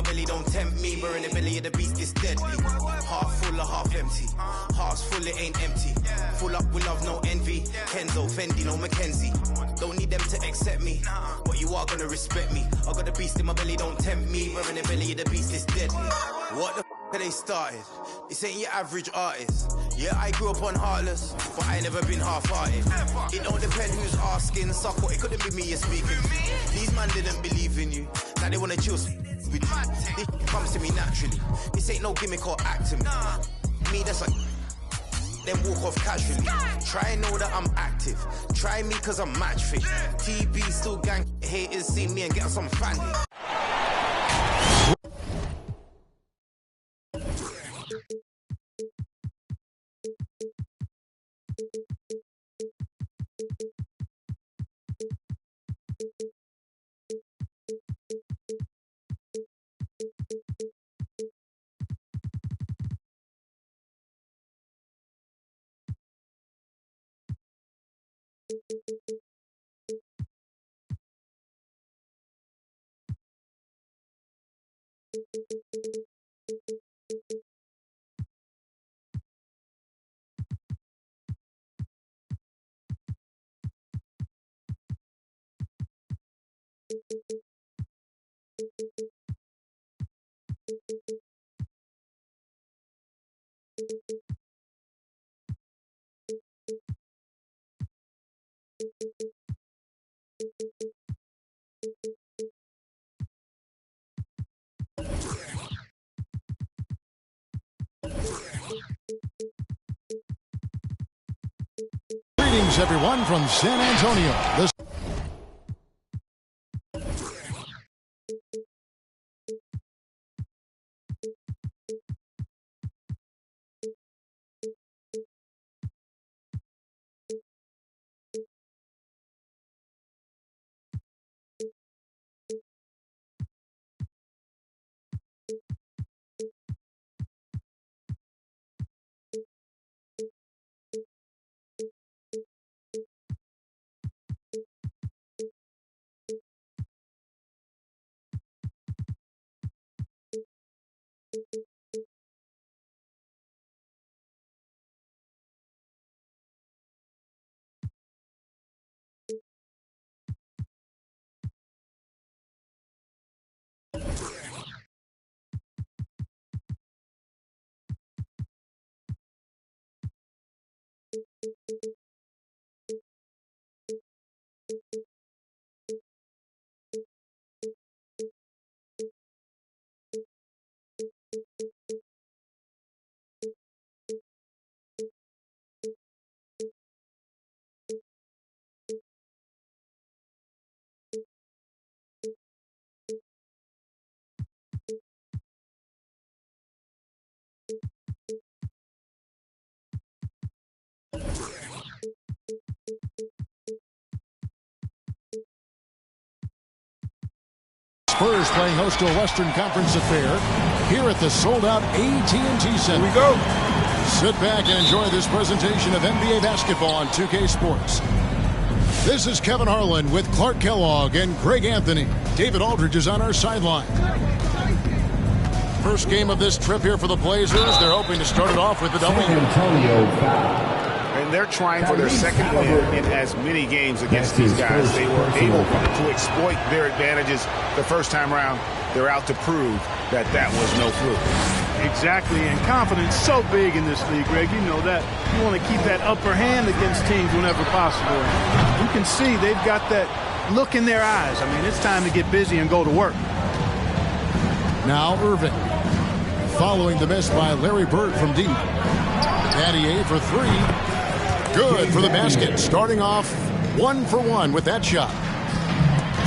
my belly don't tempt me. We're in the belly of the beast, it's deadly. Half full or half empty. Heart's full, it ain't empty. Full up with love, no envy. Kenzo, Fendi, no Mackenzie. Don't need them to accept me, but you are gonna respect me. I got the beast in my belly, don't tempt me. We're in the belly of the beast, it's deadly. What the f*** they started? This ain't your average artist. Yeah, I grew up on Heartless, but I ain't never been half-hearted. It don't depend who's asking, suck what, it couldn't be me you're speaking. These man didn't believe in you, now they wanna chill with you. This comes to me naturally. This ain't no gimmick or acting. Me, that's like, then walk off casually. Try know that I'm active. Try me cause I'm match fit. TB still gang, haters see me and get some fanny. Greetings, everyone, from San Antonio. Spurs playing host to a Western Conference affair here at the sold-out AT&T Center. Here we go. Sit back and enjoy this presentation of NBA basketball on 2K Sports. This is Kevin Harlan with Clark Kellogg and Greg Anthony. David Aldridge is on our sideline. First game of this trip here for the Blazers. They're hoping to start it off with the W. And they're trying for their second win in as many games against these guys. They were able to exploit their advantages the first time around. They're out to prove that that was no fluke. Exactly, and confidence so big in this league, Greg. You know that. You want to keep that upper hand against teams whenever possible. You can see they've got that look in their eyes. I mean, it's time to get busy and go to work. Now Irving. Following the miss by Larry Bird from deep. Daddy for three. Good for the basket. Starting off 1 for 1 with that shot.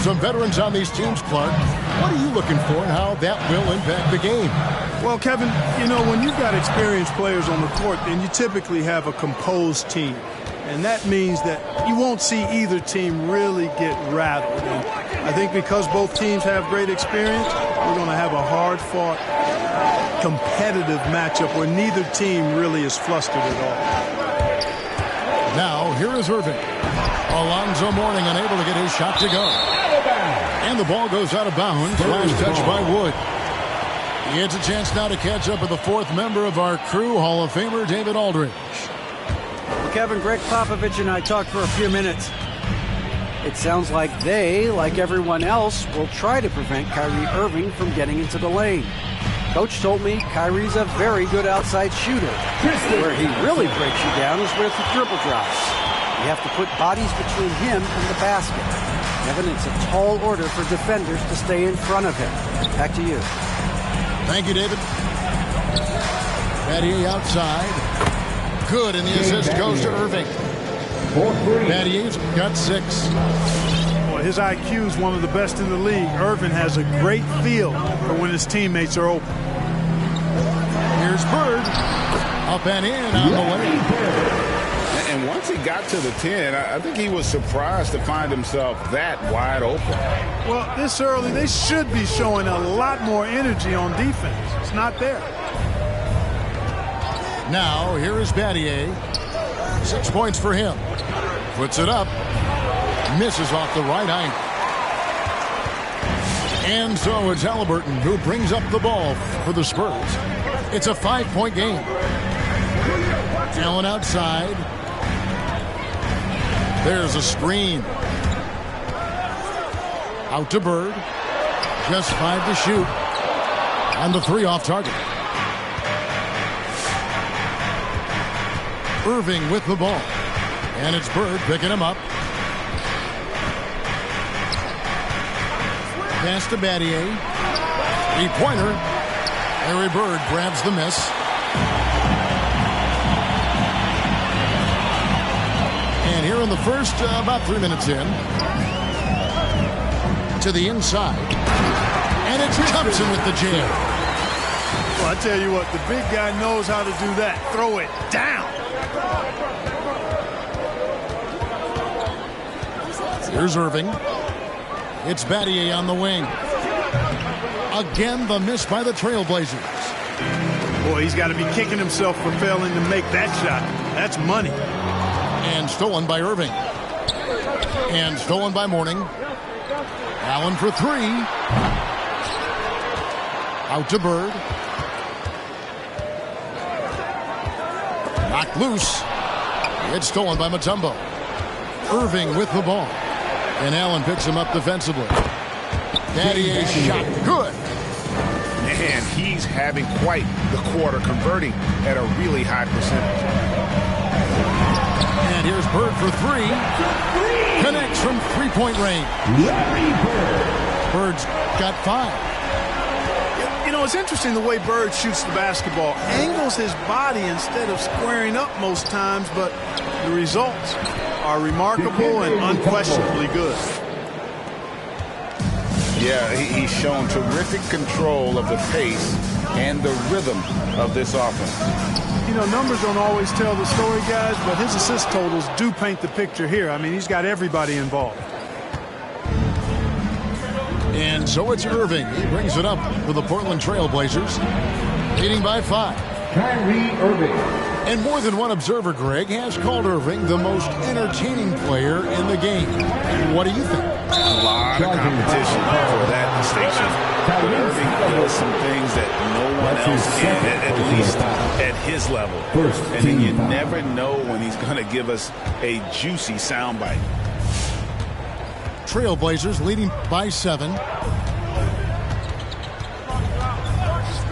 Some veterans on these teams, Clark. What are you looking for and how that will impact the game? Well, Kevin, you know, when you've got experienced players on the court, then you typically have a composed team. And that means that you won't see either team really get rattled. And I think because both teams have great experience, we're going to have a hard-fought, competitive matchup where neither team really is flustered at all. Now, here is Irving. Alonzo Mourning unable to get his shot to go. And the ball goes out of bounds. Last touch by Wood. It's a chance now to catch up with the fourth member of our crew, Hall of Famer David Aldridge. Well, Kevin, Greg Popovich and I talked for a few minutes. It sounds like they, like everyone else, will try to prevent Kyrie Irving from getting into the lane. Coach told me Kyrie's a very good outside shooter. Where he really breaks you down is with the dribble drops. You have to put bodies between him and the basket. Kevin, it's a tall order for defenders to stay in front of him. Back to you. Thank you, David. Battier outside. Good, and the assist goes to Irving. Battier's got 6. Boy, his IQ is one of the best in the league. Irving has a great feel for when his teammates are open. Here's Bird. Up and in on the way. And once he got to the 10, I think he was surprised to find himself that wide open. Well, this early, they should be showing a lot more energy on defense. It's not there. Now, here is Battier. 6 points for him. Puts it up. Misses off the right ankle. And so it's Halliburton who brings up the ball for the Spurs. It's a 5-point game. Allen outside. There's a screen. Out to Bird. Just 5 to shoot. And the 3 off target. Irving with the ball. And it's Bird picking him up. Pass to Battier. 3-pointer. Larry Bird grabs the miss. And here in the first, about 3 minutes in. To the inside. And it's Thompson with the jam. Well, I tell you what, the big guy knows how to do that. Throw it down. Here's Irving. It's Battier on the wing. Again, the miss by the Trailblazers. Boy, he's got to be kicking himself for failing to make that shot. That's money. And stolen by Irving. And stolen by Mourning. Allen for 3. Out to Bird. Knocked loose. It's stolen by Mutombo. Irving with the ball. And Allen picks him up defensively. Battier's shot good. Man, he's having quite the quarter, converting at a really high percentage. And here's Bird for 3. Connects from 3-point range. Bird's got 5. You know, it's interesting the way Bird shoots the basketball. Angles his body instead of squaring up most times, but the results are remarkable and unquestionably good. Yeah, he's shown terrific control of the pace and the rhythm of this offense. You know, numbers don't always tell the story, guys, but his assist totals do paint the picture here. I mean, he's got everybody involved. And so it's Irving. He brings it up for the Portland Trailblazers, leading by 5. Kyrie Irving. And more than one observer, Greg, has called Irving the most entertaining player in the game. What do you think? A lot of competition for that distinction. But Irving does some things that no one else can, at least at his level. And then you never know when he's going to give us a juicy soundbite. Trailblazers leading by 7.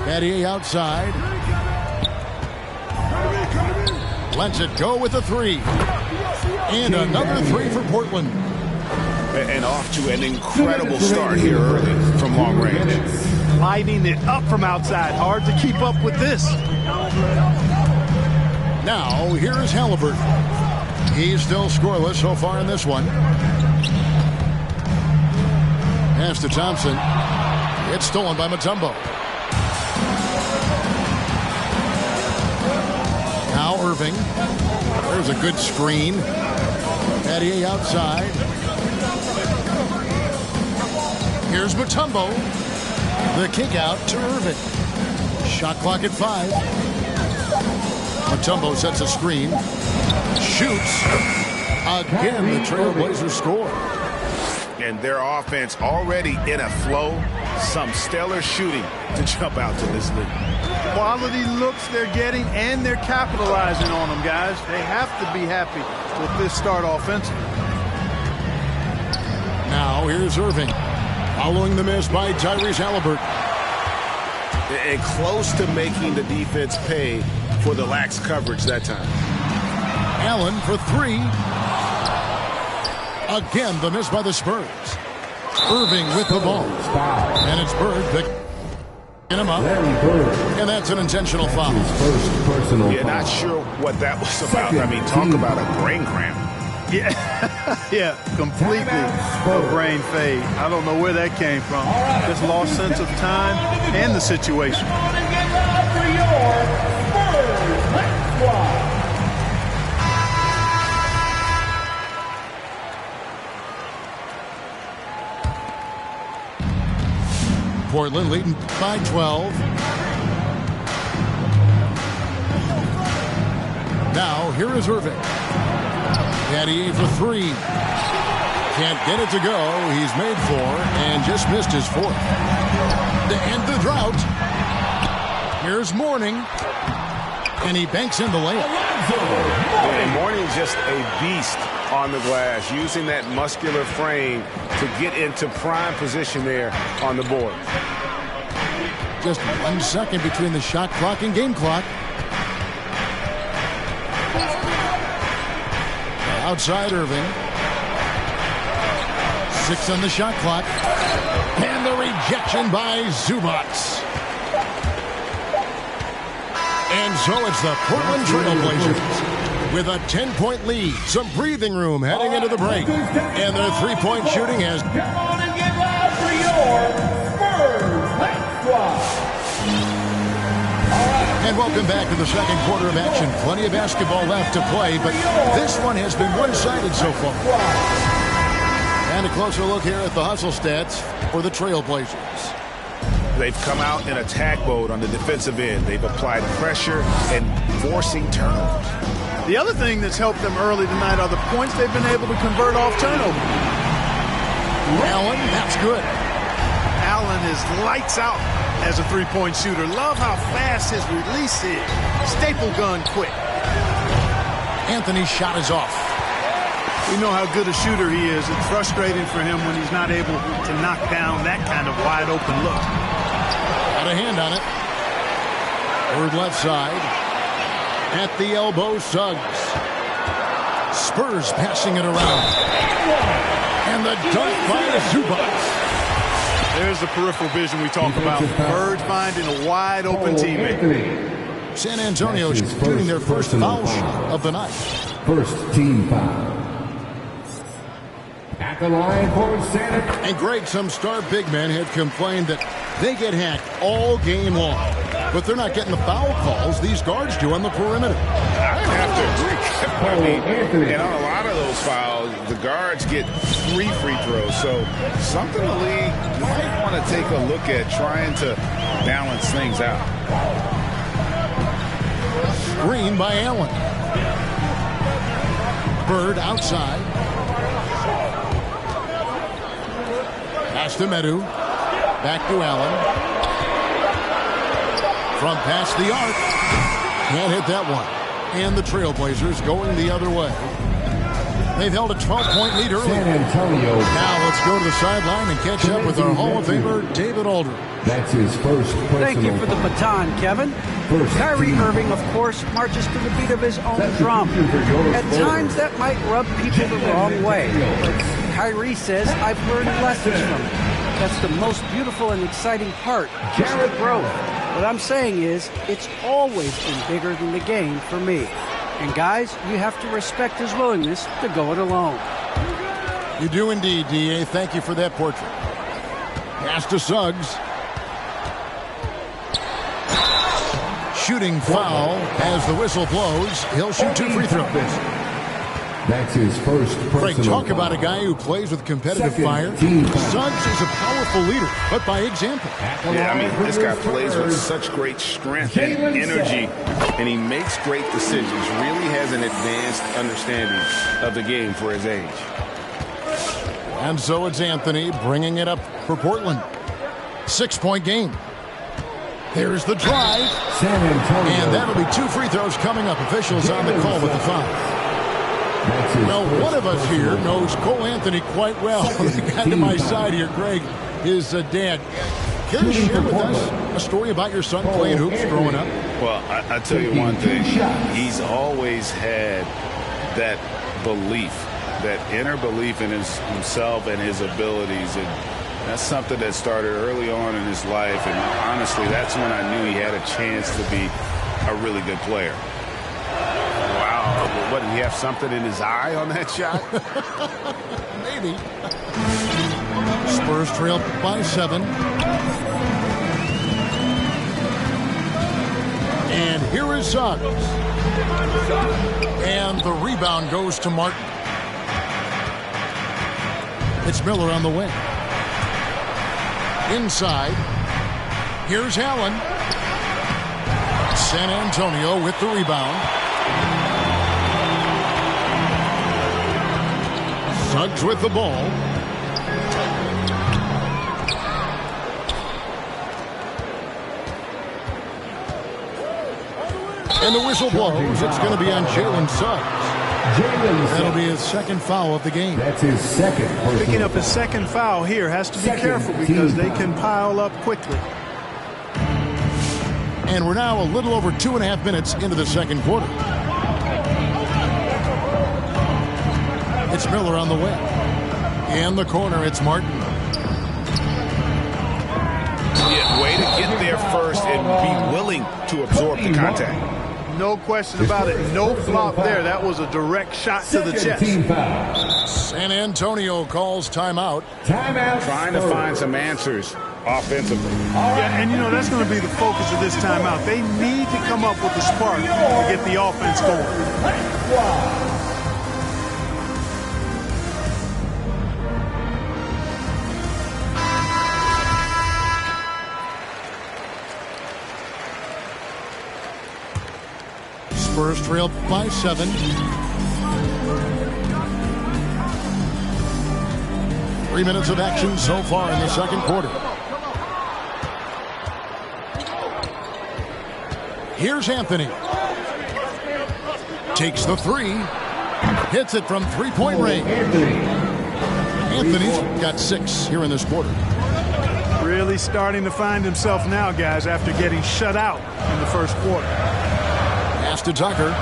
Battier outside. Lets it go with a 3. And another 3 for Portland. And off to an incredible start here early from long range. Lighting it up from outside. Hard to keep up with this. Now, here is Halliburton. He's still scoreless so far in this one. Pass to Thompson. It's stolen by Mutombo. Now Irving. There's a good screen. Battier outside. Here's Mutombo. The kick out to Irving. Shot clock at 5. Mutombo sets a screen. Shoots. Again, the Trailblazers score. And their offense already in a flow. Some stellar shooting to jump out to this league. Quality looks they're getting, and they're capitalizing on them, guys. They have to be happy with this start offensively. Now here's Irving. Following the miss by Tyrese Halliburton. And close to making the defense pay for the lax coverage that time. Allen for three. Again, the miss by the Spurs. Irving with the ball. And it's Bird picking him up. And that's an intentional foul. Yeah, not sure what that was about. I mean, talk about a brain cramp. Yeah, completely a brain fade. I don't know where that came from. Just lost sense of time and the situation. Portland leading by 12. Now here is Irving. Daddy for three. Can't get it to go. He's made four and just missed his fourth. To end the drought. Here's Mourning. And he banks in the layup. Yeah, Mourning's just a beast on the glass, using that muscular frame to get into prime position there on the board. Just 1 second between the shot clock and game clock. Outside Irving. 6 on the shot clock. And the rejection by Zubac. And so it's the Portland Trail Blazers with a 10-point lead. Some breathing room heading into the break. And their three-point shooting has... Come on and get loud for your Spurs Night Squad. And welcome back to the second quarter of action. Plenty of basketball left to play, but this one has been one-sided so far. And a closer look here at the hustle stats for the Trailblazers. They've come out in attack mode on the defensive end. They've applied pressure and forcing turnovers. The other thing that's helped them early tonight are the points they've been able to convert off turnover. Allen, that's good. Allen is lights out as a three-point shooter. Love how fast his release is. Staple gun quick. Anthony's shot is off. We know how good a shooter he is. It's frustrating for him when he's not able to knock down that kind of wide-open look. Got a hand on it. Third left side. At the elbow, Suggs. Spurs passing it around. And the dunk by Zubac. There's the peripheral vision we talk about. Bird finding a wide-open teammate. San Antonio shooting their first foul shot of the night. First team foul. At the line for San Antonio. And Greg, some star big men have complained that they get hacked all game long. But they're not getting the foul calls these guards do on the perimeter. I have to agree. I mean, and on a lot of those fouls, the guards get 3 free throws. So something the league might want to take a look at, trying to balance things out. Screen by Allen. Bird outside. Pass to Medu. Back to Allen. From past the arc. Can't hit that one. And the Trailblazers going the other way. They've held a 12-point lead early. San Antonio. Now let's go to the sideline and catch up with our Hall of Famer, David Aldridge. That's his first personal. Thank you for the baton, Kevin. Kyrie Irving, of course, marches to the beat of his own drum. At times, that might rub people the wrong way. But Kyrie says, I've learned lessons from it. That's the most beautiful and exciting part, just the growth. What I'm saying is, it's always been bigger than the game for me. And guys, you have to respect his willingness to go it alone. You do indeed, D.A. Thank you for that portrait. Pass to Suggs. Shooting foul as the whistle blows. He'll shoot 2 free throws. That's his first personal. Greg, talk about a guy who plays with competitive fire. Suggs is a powerful leader, but by example. Yeah, I mean, this guy plays with such great strength and energy, and he makes great decisions. Really has an advanced understanding of the game for his age. And so it's Anthony bringing it up for Portland. 6-point game. Here's the drive. San Antonio. And that'll be 2 free throws coming up. Officials on the call with the foul. Well, one of us here knows Cole Anthony quite well. The guy to my side here, Greg, is dad. Care to share with us a story about your son playing hoops growing up? Well, I tell you one thing. He's always had that belief, that inner belief in himself and his abilities. And that's something that started early on in his life. And honestly, that's when I knew he had a chance to be a really good player. Wow. What, did he have something in his eye on that shot? Maybe. Spurs trail by 7. And here is Suggs. And the rebound goes to Martin. It's Miller on the wing. Inside. Here's Allen. San Antonio with the rebound. Suggs with the ball. And the whistle blows. It's going to be on Jalen Suggs. That'll be his second foul of the game. That's his second. Picking up his second foul here. Has to be careful because they can pile up quickly. And we're now a little over 2.5 minutes into the second quarter. It's Miller on the wing. In the corner, it's Martin. Yeah, way to get there first and be willing to absorb the contact. No question about it. No flop there. That was a direct shot to the chest. San Antonio calls timeout. Trying to find some answers offensively. Yeah, and you know, that's going to be the focus of this timeout. They need to come up with a spark to get the offense going. Spurs trail by 7. Three minutes of action so far in the second quarter. Here's Anthony. Takes the 3. Hits it from 3-point range. Anthony's got 6 here in this quarter. Really starting to find himself now, guys, after getting shut out in the first quarter. Pass to Tucker.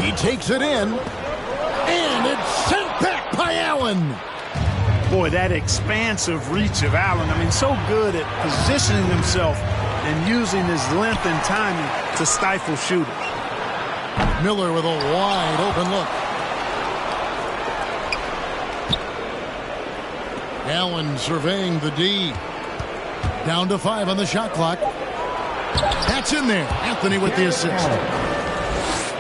He takes it in. And it's sent back by Allen. Boy, that expansive reach of Allen. I mean, so good at positioning himself and using his length and timing to stifle shooters. Miller with a wide open look. Allen surveying the D. Down to 5 on the shot clock. That's in there. Anthony with the assist.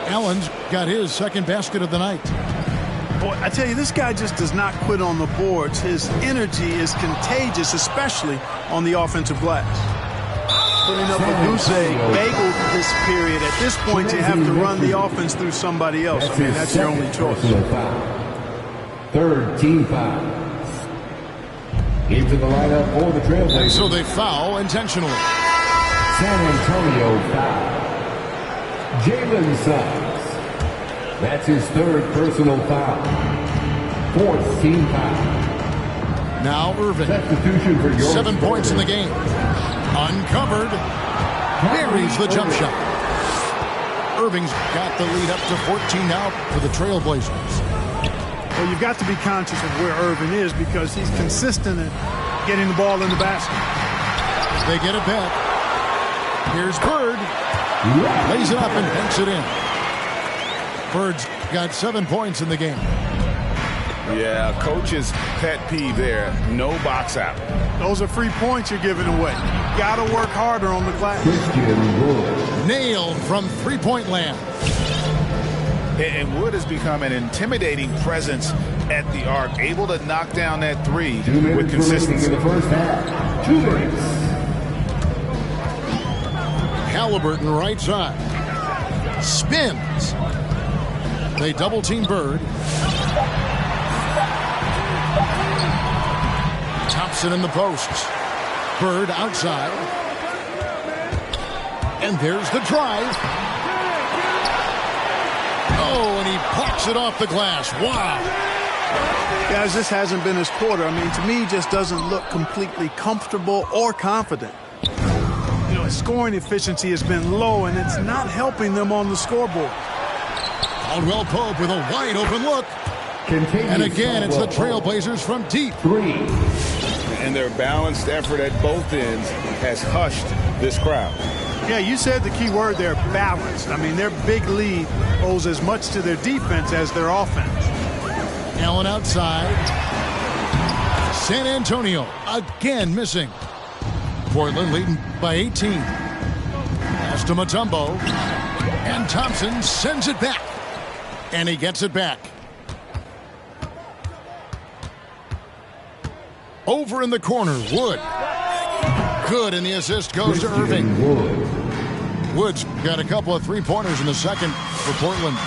Allen's got his second basket of the night. Boy, I tell you, this guy just does not quit on the boards. His energy is contagious, especially on the offensive glass. Putting up a goose egg bagel this period. At this point, you have to run the offense through somebody else. I mean, that's your only choice. Third team foul. Into the lineup for the Trailblazers. So they foul intentionally. San Antonio foul. Jalen Suggs. That's his third personal foul. Fourth team foul. Now Irving. Substitution for your 7 points in the game. Uncovered. Buries the jump shot. Irving's got the lead up to 14 now for the Trailblazers. Well, you've got to be conscious of where Irving is because he's consistent in getting the ball in the basket. They get it back. Here's Bird. Lays it up and banks it in. Bird's got 7 points in the game. Yeah, coach's pet peeve there. No box out. Those are free points you're giving away. Got to work harder on the glass. Nailed from 3-point land. And Wood has become an intimidating presence at the arc, able to knock down that 3 with consistency. In the first half. 2 minutes. Halliburton right side. Spins. They double-team Bird. Thompson in the posts. Bird outside. And there's the drive. Oh, and he pops it off the glass. Wow. Guys, this hasn't been his quarter. I mean, to me, he just doesn't look completely comfortable or confident. You know, his scoring efficiency has been low, and it's not helping them on the scoreboard. Caldwell Pope with a wide open look. And again, it's the Trailblazers from deep. 3. And their balanced effort at both ends has hushed this crowd. Yeah, you said the key word there, balanced. I mean, their big lead owes as much to their defense as their offense. Allen outside. San Antonio again missing. Portland leading by 18. Pass to Mutombo. And Thompson sends it back. And he gets it back. Over in the corner, Wood. Good, and the assist goes to Irving. Wood's got a couple of three-pointers in the second for Portland.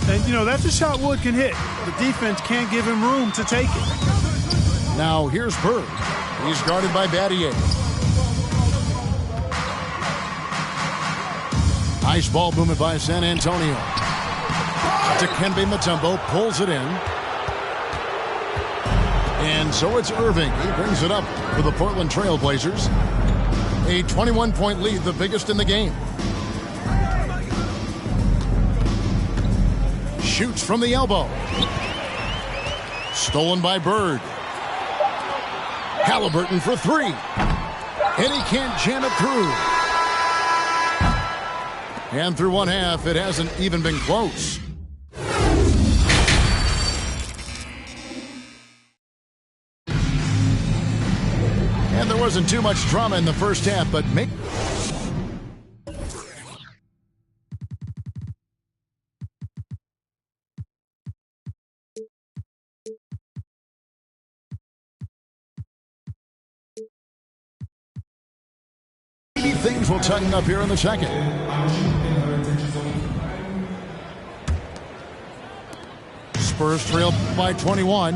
And, you know, that's a shot Wood can hit. The defense can't give him room to take it. Now here's Bird. He's guarded by Battier. Nice ball movement by San Antonio. Dikembe Mutombo pulls it in. And so it's Irving. He brings it up for the Portland Trailblazers. A 21-point lead, the biggest in the game. Shoots from the elbow. Stolen by Bird. Halliburton for three. And he can't jam it through. And through one half, it hasn't even been close. And there wasn't too much drama in the first half, but maybe things will tighten up here in the second. Spurs trail by 21.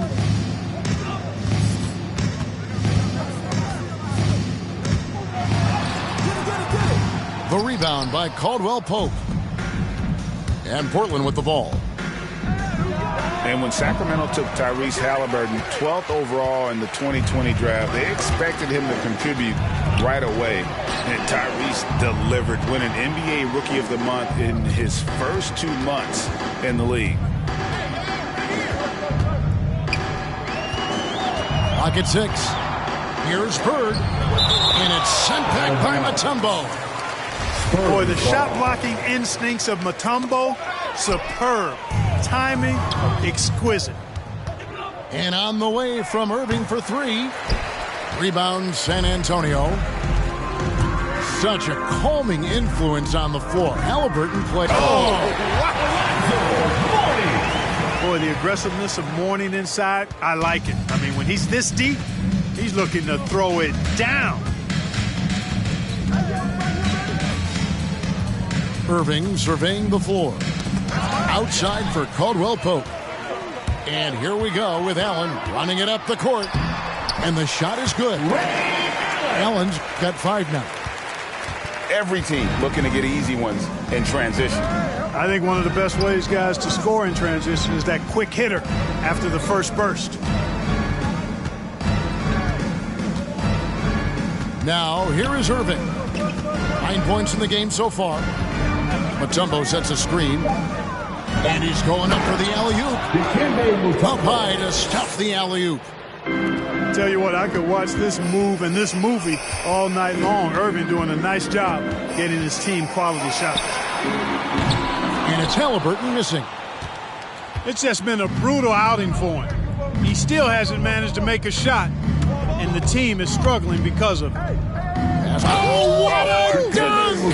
The rebound by Caldwell Pope. And Portland with the ball. And when Sacramento took Tyrese Halliburton 12th overall in the 2020 draft, they expected him to contribute right away. And Tyrese delivered, winning NBA Rookie of the Month in his first 2 months in the league. Pocket 6. Here's Bird. And it's sent back by Mutombo. Boy, the shot blocking instincts of Mutombo, superb. Timing, exquisite. And on the way from Irving for three. Rebound San Antonio. Such a calming influence on the floor. Halliburton played. Boy, the aggressiveness of Mourning inside, I like it. I mean, when he's this deep, he's looking to throw it down. Irving surveying the floor. Outside for Caldwell Pope. And here we go with Allen running it up the court. And the shot is good. Allen's got 5 now. Every team looking to get easy ones in transition. I think one of the best ways, guys, to score in transition is that quick hitter after the first burst. Now, here is Irving. 9 points in the game so far. Mutombo sets a screen. And he's going up for the alley-oop. Up high to stuff the alley-oop. Tell you what, I could watch this move and this movie all night long. Irving doing a nice job getting his team quality shots. And it's Halliburton missing. It's just been a brutal outing for him. He still hasn't managed to make a shot, and the team is struggling because of it. Oh, what a dunk!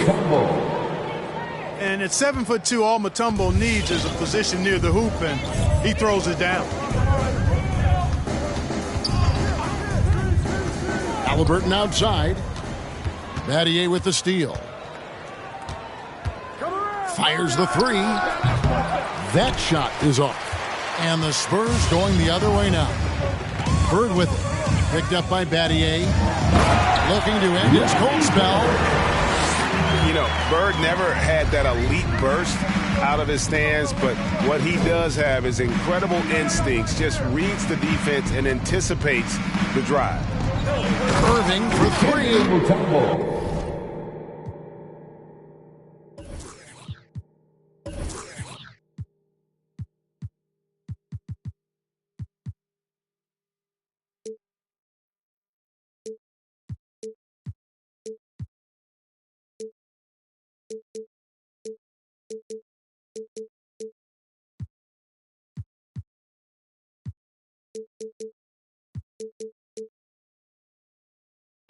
And at 7'2", all Mutombo needs is a position near the hoop, and he throws it down. Halliburton outside. Battier with the steal. Fires the three. That shot is off. And the Spurs going the other way now. Bird with it. Picked up by Battier. Looking to end his cold spell. You know, Bird never had that elite burst out of his stance, but what he does have is incredible instincts, just reads the defense and anticipates the drive. Irving for three.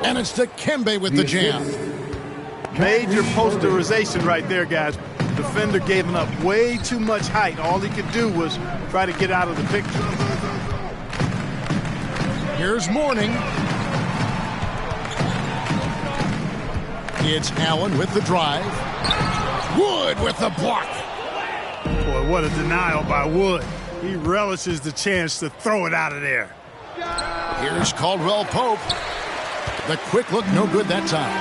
And it's to Kembe with the jam. Major posterization right there, guys. Defender gave him up way too much height. All he could do was try to get out of the picture. Here's Mourning. It's Allen with the drive. Wood with the block. Boy, what a denial by Wood. He relishes the chance to throw it out of there. Here's Caldwell Pope. The quick look, no good that time.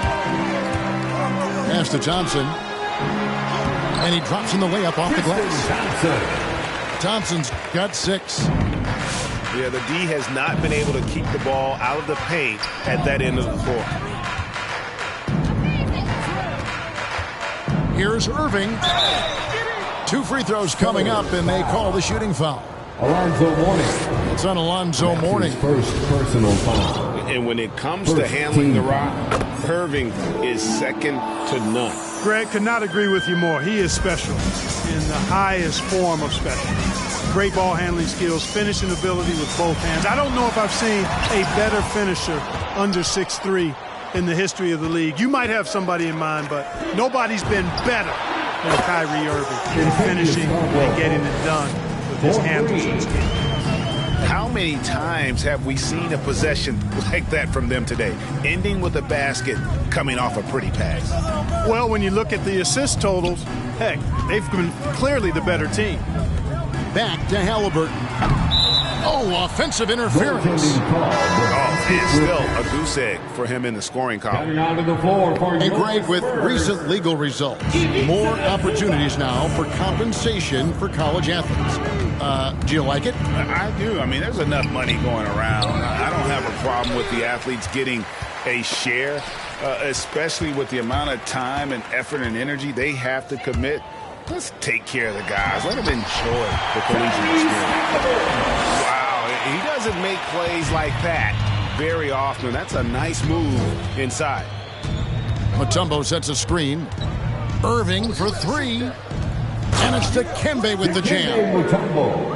Pass to Johnson. And he drops in the layup off the glass. Thompson's got 6. Yeah, the D has not been able to keep the ball out of the paint at that end of the floor. Here's Irving. 2 free throws coming up, and they call the shooting foul. Alonzo Mourning. It's on Alonzo Mourning. First personal foul. And when it comes to handling the rock, Irving is second to none. Greg, could not agree with you more. He is special in the highest form of special. Great ball handling skills, finishing ability with both hands. I don't know if I've seen a better finisher under 6'3" in the history of the league. You might have somebody in mind, but nobody's been better than Kyrie Irving in finishing and getting it done with his handles and skills. How many times have we seen a possession like that from them today, ending with a basket coming off a pretty pass? Well, when you look at the assist totals, heck, they've been clearly the better team. Back to Halliburton. Oh, offensive interference. Oh, it's still a goose egg for him in the scoring column. And Greg, with recent legal results, more opportunities now for compensation for college athletes. Do you like it? I do. I mean, there's enough money going around. I don't have a problem with the athletes getting a share, especially with the amount of time and effort and energy they have to commit. Let's take care of the guys. Let them enjoy the collegiate experience. Wow, he doesn't make plays like that very often. That's a nice move inside. Mutombo sets a screen. Irving for 3. And it's to Kembe with the jam.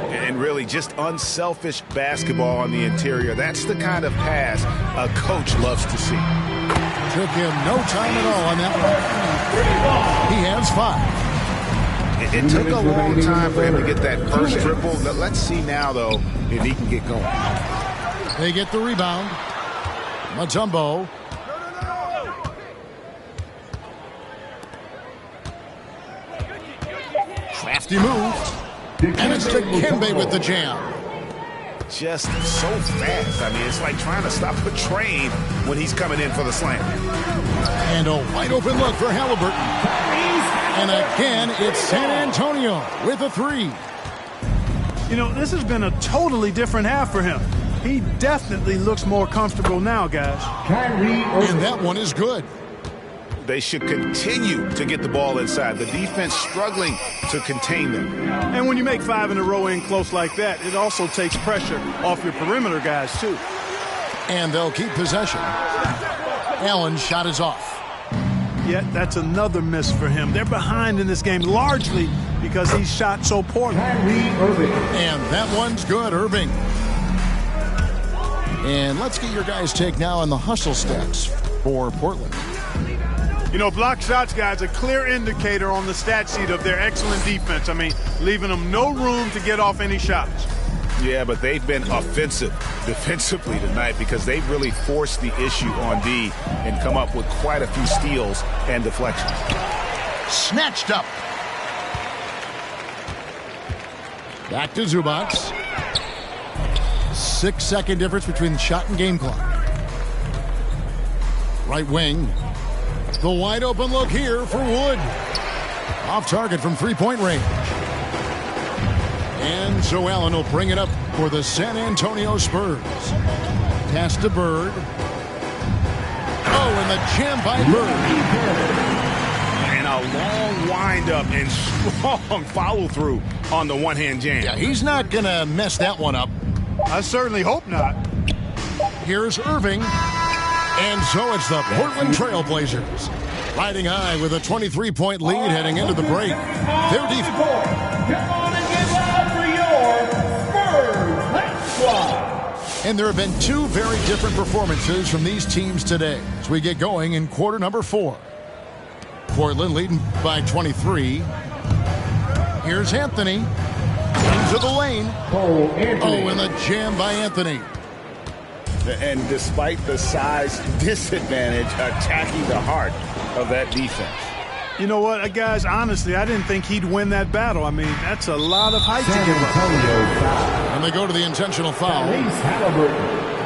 And really just unselfish basketball on the interior. That's the kind of pass a coach loves to see. Took him no time at all on that one. He has 5. It took a long time for him to get that first triple. Let's see now, though, if he can get going. They get the rebound. Mutombo. Crafty move. And it's to Kembe with the jam. Just so fast. I mean, it's like trying to stop a train when he's coming in for the slam. And a wide open look for Halliburton. And again, it's San Antonio with a 3. You know, this has been a totally different half for him. He definitely looks more comfortable now, guys. And that one is good. They should continue to get the ball inside. The defense struggling to contain them. And when you make 5 in a row in close like that, it also takes pressure off your perimeter guys, too. And they'll keep possession. Allen's shot is off. Yet that's another miss for him. They're behind in this game largely because he shot so poorly. And that one's good, Irving. And let's get your guys' take now on the hustle stats for Portland. You know, block shots, guys, a clear indicator on the stat sheet of their excellent defense. I mean, leaving them no room to get off any shots. Yeah, but they've been offensive defensively tonight because they've really forced the issue on D and come up with quite a few steals and deflections. Snatched up. Back to Zubac. 6-second difference between the shot and game clock. Right wing. The wide open look here for Wood. Off target from three-point range. And so Allen will bring it up for the San Antonio Spurs. Pass to Bird. Oh, and the jam by Bird. And a long windup and strong follow-through on the one-hand jam. Yeah, he's not going to mess that one up. I certainly hope not. Here's Irving. And so it's the Portland Trailblazers riding high with a 23-point lead heading into the break. Their defense. Come on and get loud for your Spurs Night Squad. And there have been two very different performances from these teams today as we get going in quarter number 4. Portland leading by 23. Here's Anthony. Into the lane. Oh, and the jam by Anthony. And despite the size disadvantage, attacking the heart of that defense. You know what, guys, honestly, I didn't think he'd win that battle. I mean, that's a lot of height to give up. And they go to the intentional foul.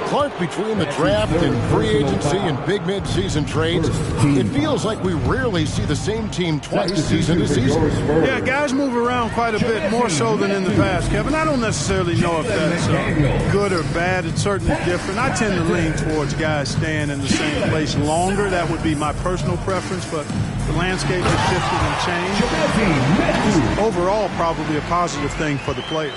Clark, between the draft and free agency and big mid-season trades, it feels like we rarely see the same team twice season to season. Yeah, guys move around quite a bit, more so than in the past, Kevin. I don't necessarily know if that's good or bad. It's certainly different. I tend to lean towards guys staying in the same place longer. That would be my personal preference, but the landscape has shifted and changed. Overall, probably a positive thing for the players.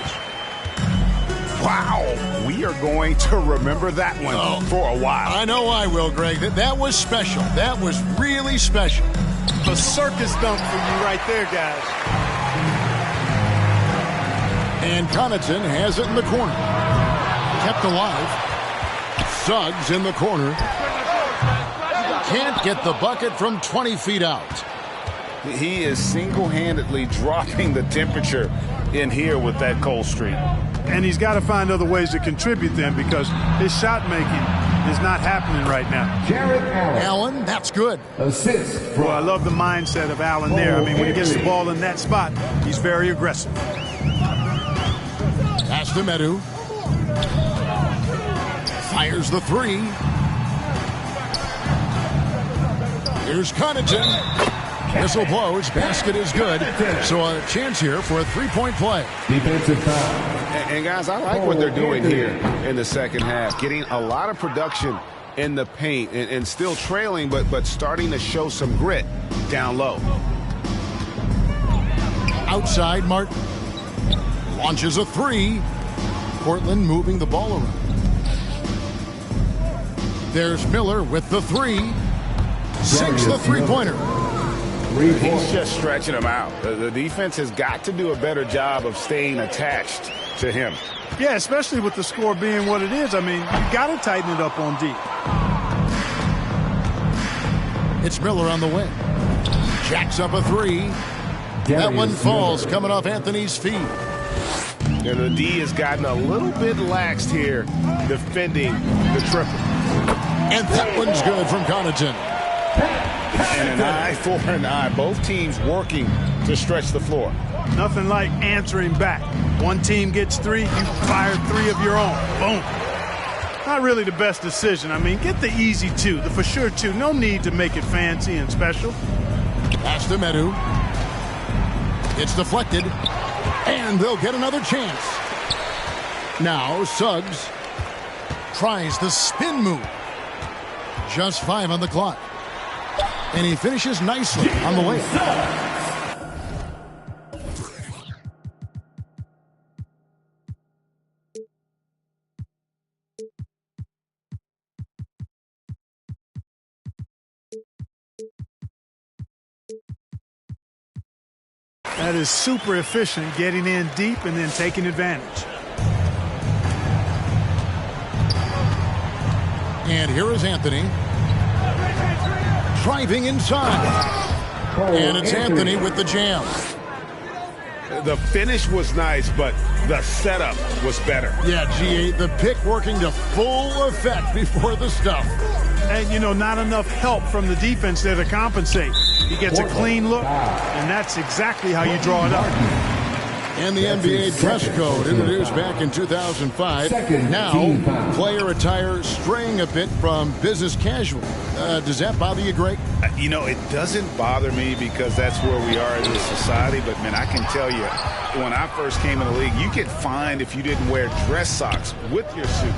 Wow, we are going to remember that one for a while. I know I will, Greg. That was special. That was really special. A circus dunk for you right there, guys. And Connaughton has it in the corner. Kept alive. Suggs in the corner. Can't get the bucket from 20 feet out. He is single-handedly dropping the temperature in here with that cold streak. And he's got to find other ways to contribute then because his shot making is not happening right now. Allen, that's good. Assist. Well, I love the mindset of Allen there. I mean, when he gets the ball in that spot, he's very aggressive. Pass to Medu. Fires the three. Here's Connaughton. Whistle blows. Basket is good. So a chance here for a three-point play. Defensive foul. And guys, I like what they're doing here in the second half. Getting a lot of production in the paint and still trailing, but starting to show some grit down low. Outside, Martin. Launches a three. Portland moving the ball around. There's Miller with the three. Sinks the three-pointer. He's just stretching him out. The defense has got to do a better job of staying attached to him. Yeah, especially with the score being what it is. I mean, you got to tighten it up on D. It's Miller on the wing. Jacks up a three. That one falls coming off Anthony's feet. And the D has gotten a little bit laxed here defending the triple. And that one's good from Connaughton. And an eye for an eye. Both teams working to stretch the floor. Nothing like answering back. One team gets three, you fire three of your own. Boom. Not really the best decision. I mean, get the easy two, the for sure two. No need to make it fancy and special. Pass to Medu. It's deflected. And they'll get another chance. Now Suggs tries the spin move. Just 5 on the clock. And he finishes nicely on the layup. That is super efficient, getting in deep and then taking advantage. And here is Anthony. Driving inside. And it's Anthony with the jam. The finish was nice, but the setup was better. Yeah, G8, the pick working to full effect before the stuff. And, you know, not enough help from the defense there to compensate. He gets a clean look, and that's exactly how you draw it up. And the NBA dress code introduced back in 2005. Now, player attire straying a bit from business casual. Does that bother you, Greg? You know, it doesn't bother me because that's where we are in this society. But, man, I can tell you, when I first came in the league, you get fined if you didn't wear dress socks with your suit.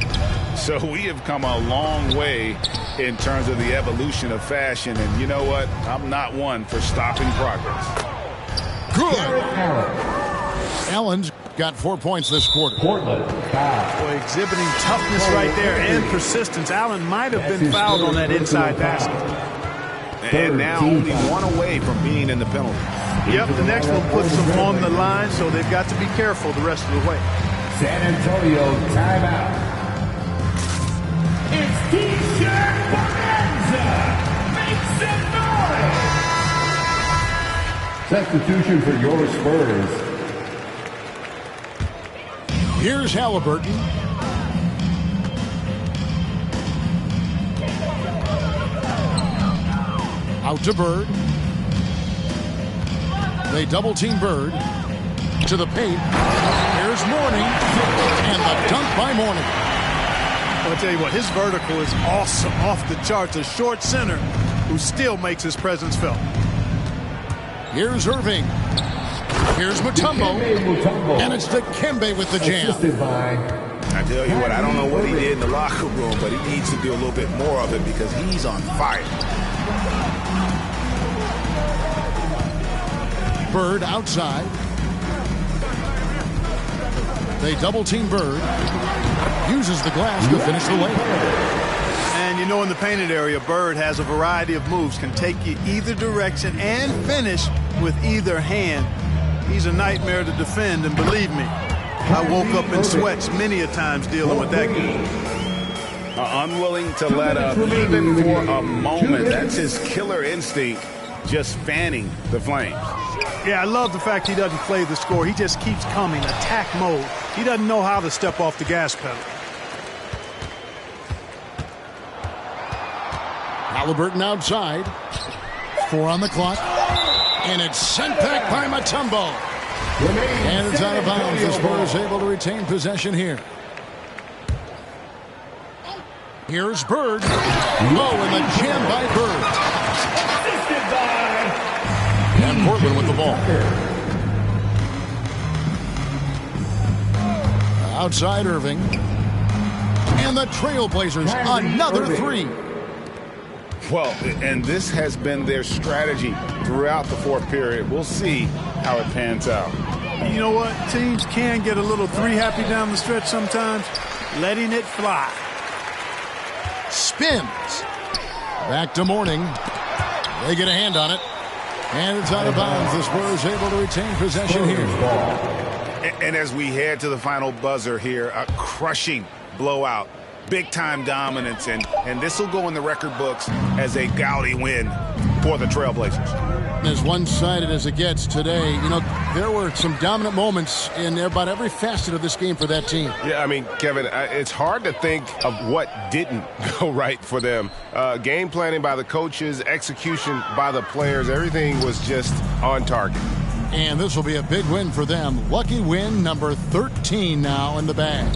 So we have come a long way in terms of the evolution of fashion. And you know what? I'm not one for stopping progress. Good. Allen's got 4 points this quarter. Boy, exhibiting toughness right there and persistence. Allen might have been fouled on that inside basket. And now only one away from being in the penalty. Yep, the next one puts them on the line, so they've got to be careful the rest of the way. San Antonio timeout. It's T-shirt Bonanza. Make some noise. Substitution for your Spurs. Here's Halliburton. Out to Bird. They double-team Bird. To the paint. Here's Mourning. And the dunk by Mourning. I'll tell you what, his vertical is awesome, off the charts. A short center who still makes his presence felt. Here's Irving. Here's Mutombo. And it's Dikembe with the jam. I tell you what, I don't know what he did in the locker room, but he needs to do a little bit more of it because he's on fire. Bird outside. They double-team Bird. Uses the glass to finish the layup. And you know, in the painted area, Bird has a variety of moves. Can take you either direction and finish with either hand. He's a nightmare to defend, and believe me, I woke up in sweats many a times dealing with that guy. Unwilling to let up even for a moment. That's his killer instinct, just fanning the flames. Yeah, I love the fact he doesn't play the score. He just keeps coming, attack mode. He doesn't know how to step off the gas pedal. Halliburton outside. 4 on the clock. And it's sent back by Mutombo. And it's out of bounds. The Spurs able to retain possession here. Here's Bird. Low in the jam by Bird. And Portland with the ball. Outside Irving. And the Trailblazers, another 3. Well, and this has been their strategy throughout the fourth period. We'll see how it pans out. You know what? Teams can get a little 3-happy down the stretch sometimes. Letting it fly. Spins. Back to Mourning. They get a hand on it. And it's out of bounds. The Spurs able to retain possession here. And as we head to the final buzzer here, a crushing blowout. Big-time dominance, and this will go in the record books as a gaudy win for the Trailblazers. As one-sided as it gets today, you know, there were some dominant moments in about every facet of this game for that team. Yeah, I mean, Kevin, it's hard to think of what didn't go right for them. Game planning by the coaches, execution by the players, everything was just on target. And this will be a big win for them. Lucky win number 13 now in the bag.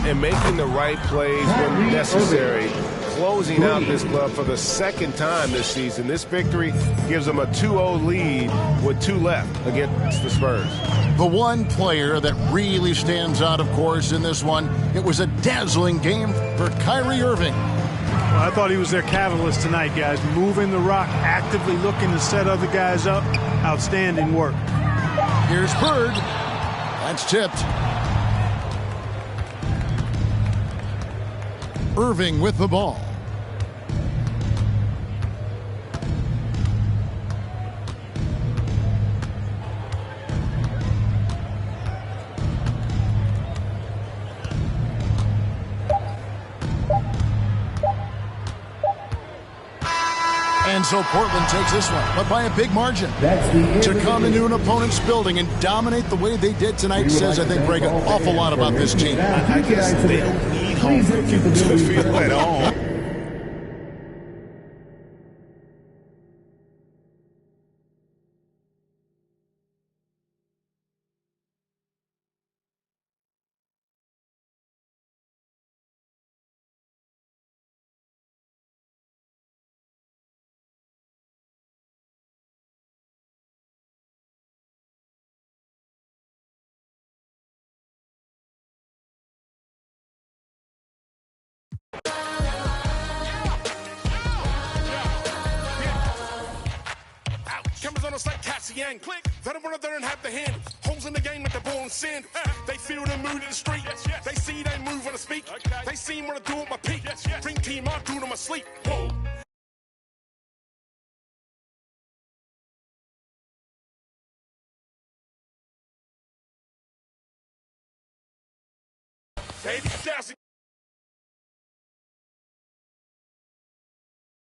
And making the right plays when necessary. Closing out this club for the second time this season. This victory gives them a 2-0 lead with 2 left against the Spurs. The one player that really stands out, of course, in this one, it was a dazzling game for Kyrie Irving. Well, I thought he was their catalyst tonight, guys. Moving the rock, actively looking to set other guys up. Outstanding work. Here's Bird. That's tipped. Irving with the ball. And so Portland takes this one, but by a big margin. To come into an opponent's building and dominate the way they did tonight says, I think, Greg, an awful lot about this team. I guess they don't need home cooking to feel at home. Fellas like Cassie Yang, click. Let them run up there and have the hand. Holes in the game like the born sin. They feel the mood in the street. They see they move when I speak. They see me when I do it my peak. Dream team, I do it in my sleep. Whoa. Hey,